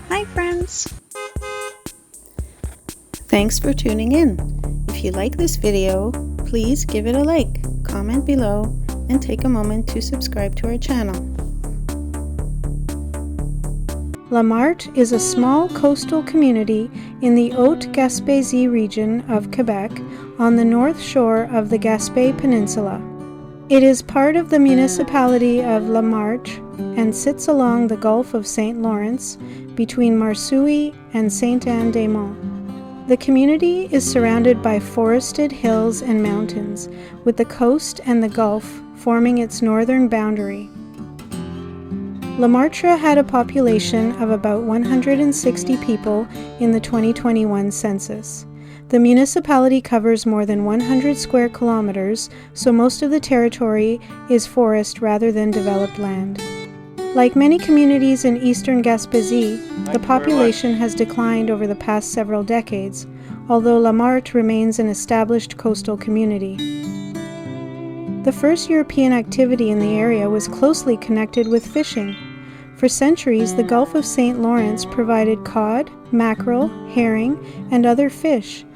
Hi friends! Thanks for tuning in. If you like this video, please give it a like, comment below, and take a moment to subscribe to our channel. La Martre is a small coastal community in the Haute-Gaspesie region of Quebec on the north shore of the Gaspé Peninsula. It is part of the municipality of La Martre and sits along the Gulf of St. Lawrence between Marsuy and Sainte-Anne-des-Monts. The community is surrounded by forested hills and mountains, with the coast and the Gulf forming its northern boundary. La Martre had a population of about 160 people in the 2021 census. The municipality covers more than 100 square kilometers, so most of the territory is forest rather than developed land. Like many communities in Eastern Gaspesie, the population has declined over the past several decades, although La Martre remains an established coastal community. The first European activity in the area was closely connected with fishing. For centuries, the Gulf of St. Lawrence provided cod, mackerel, herring, and other fish.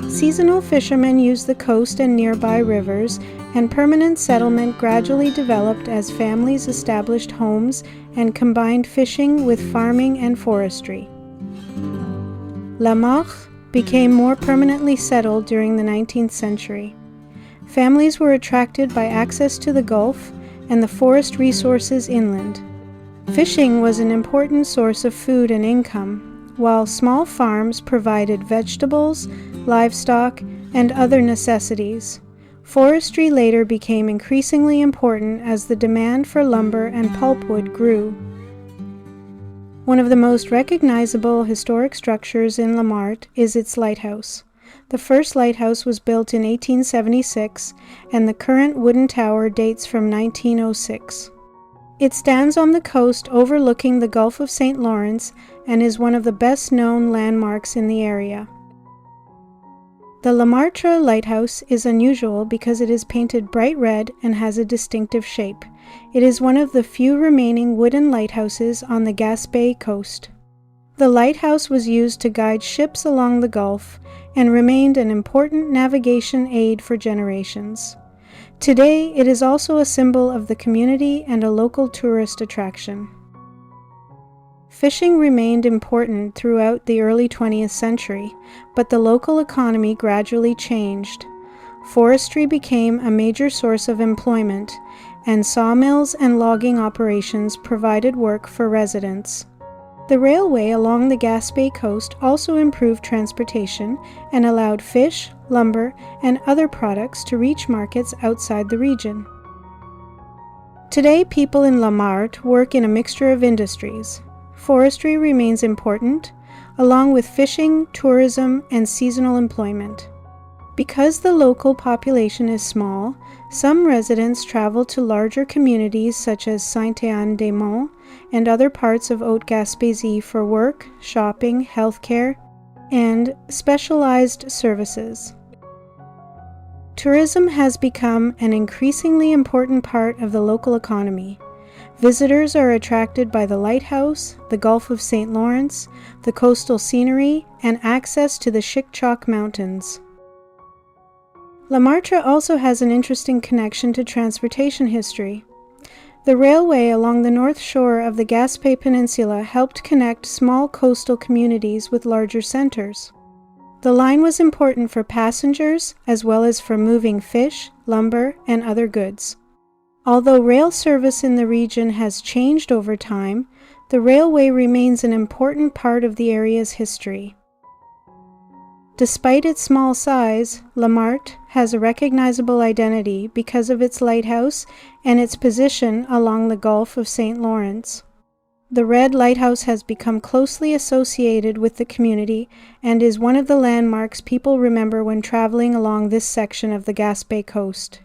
Seasonal fishermen used the coast and nearby rivers, and permanent settlement gradually developed as families established homes and combined fishing with farming and forestry. La Martre became more permanently settled during the 19th century. Families were attracted by access to the Gulf and the forest resources inland. Fishing was an important source of food and income, while small farms provided vegetables, livestock, and other necessities. Forestry later became increasingly important as the demand for lumber and pulpwood grew. One of the most recognizable historic structures in La Martre is its lighthouse. The first lighthouse was built in 1876, and the current wooden tower dates from 1906. It stands on the coast overlooking the Gulf of St. Lawrence and is one of the best-known landmarks in the area. The La Martre Lighthouse is unusual because it is painted bright red and has a distinctive shape. It is one of the few remaining wooden lighthouses on the Gaspe coast. The lighthouse was used to guide ships along the Gulf and remained an important navigation aid for generations. Today, it is also a symbol of the community and a local tourist attraction. Fishing remained important throughout the early 20th century, but the local economy gradually changed. Forestry became a major source of employment, and sawmills and logging operations provided work for residents. The railway along the Gaspé coast also improved transportation and allowed fish, lumber, and other products to reach markets outside the region. Today, people in La Martre work in a mixture of industries. Forestry remains important, along with fishing, tourism, and seasonal employment. Because the local population is small, some residents travel to larger communities such as Sainte-Anne-des-Monts and other parts of Haute-Gaspesie for work, shopping, healthcare, and specialized services. Tourism has become an increasingly important part of the local economy. Visitors are attracted by the lighthouse, the Gulf of St. Lawrence, the coastal scenery, and access to the Chic-Choc Mountains. La Martre also has an interesting connection to transportation history. The railway along the north shore of the Gaspé Peninsula helped connect small coastal communities with larger centers. The line was important for passengers as well as for moving fish, lumber, and other goods. Although rail service in the region has changed over time, the railway remains an important part of the area's history. Despite its small size, La Martre has a recognizable identity because of its lighthouse and its position along the Gulf of St. Lawrence. The red lighthouse has become closely associated with the community and is one of the landmarks people remember when traveling along this section of the Gaspé coast.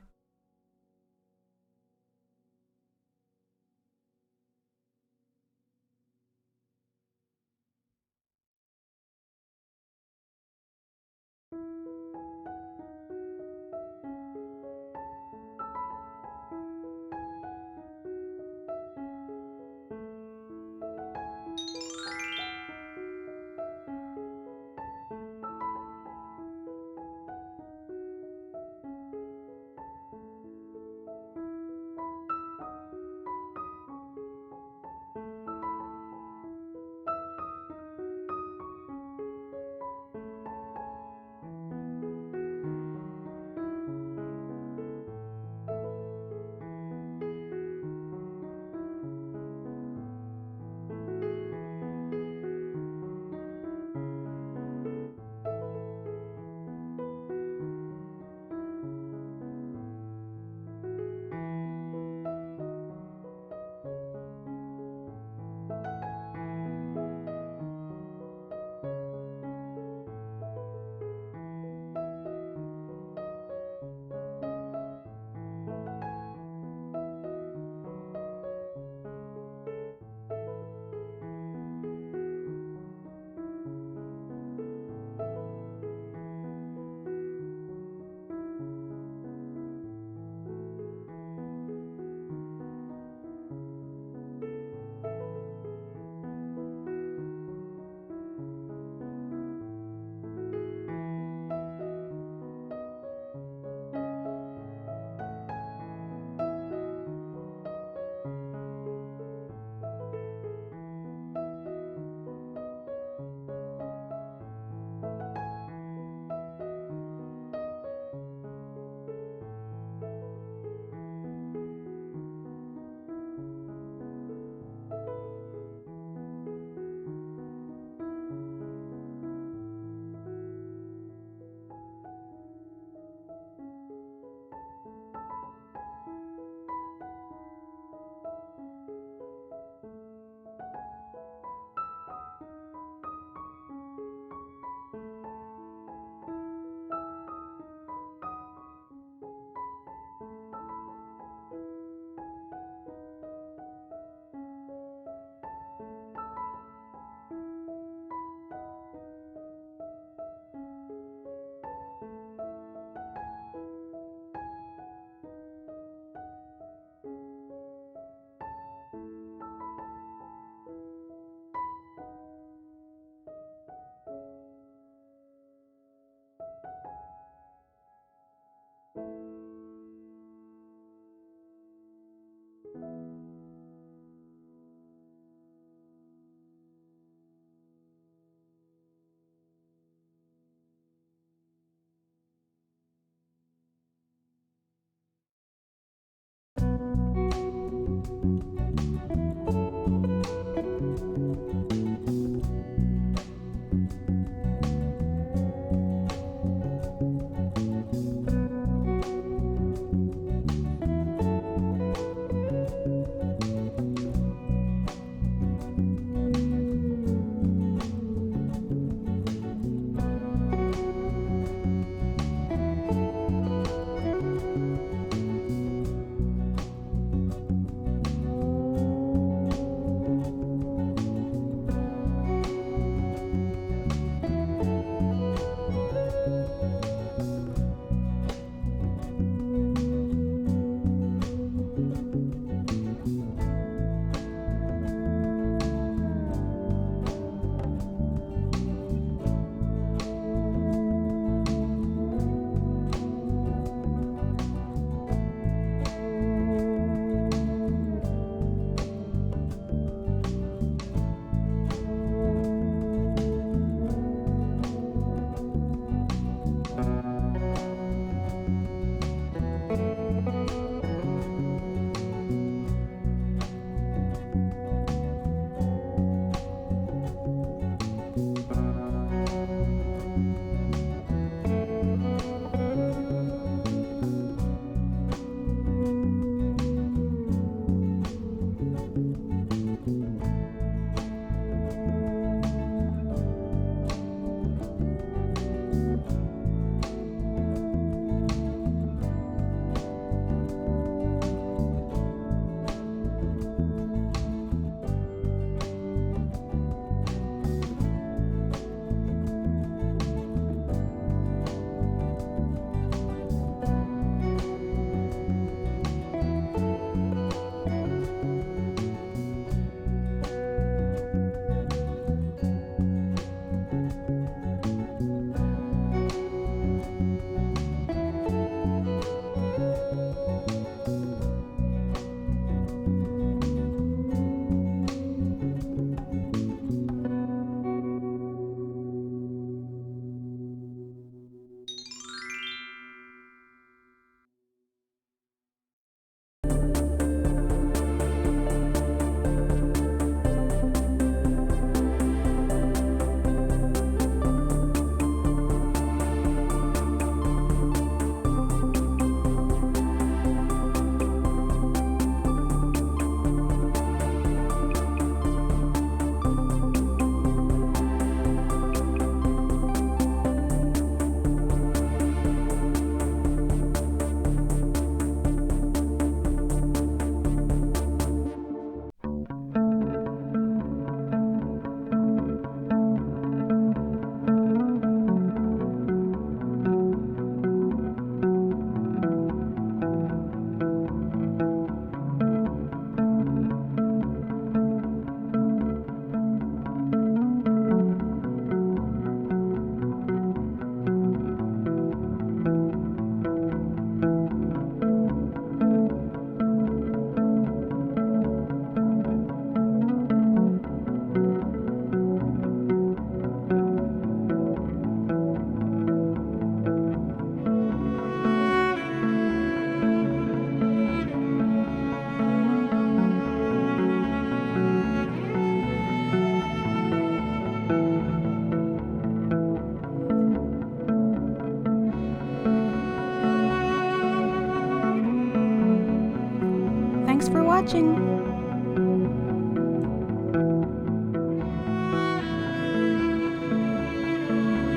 watching.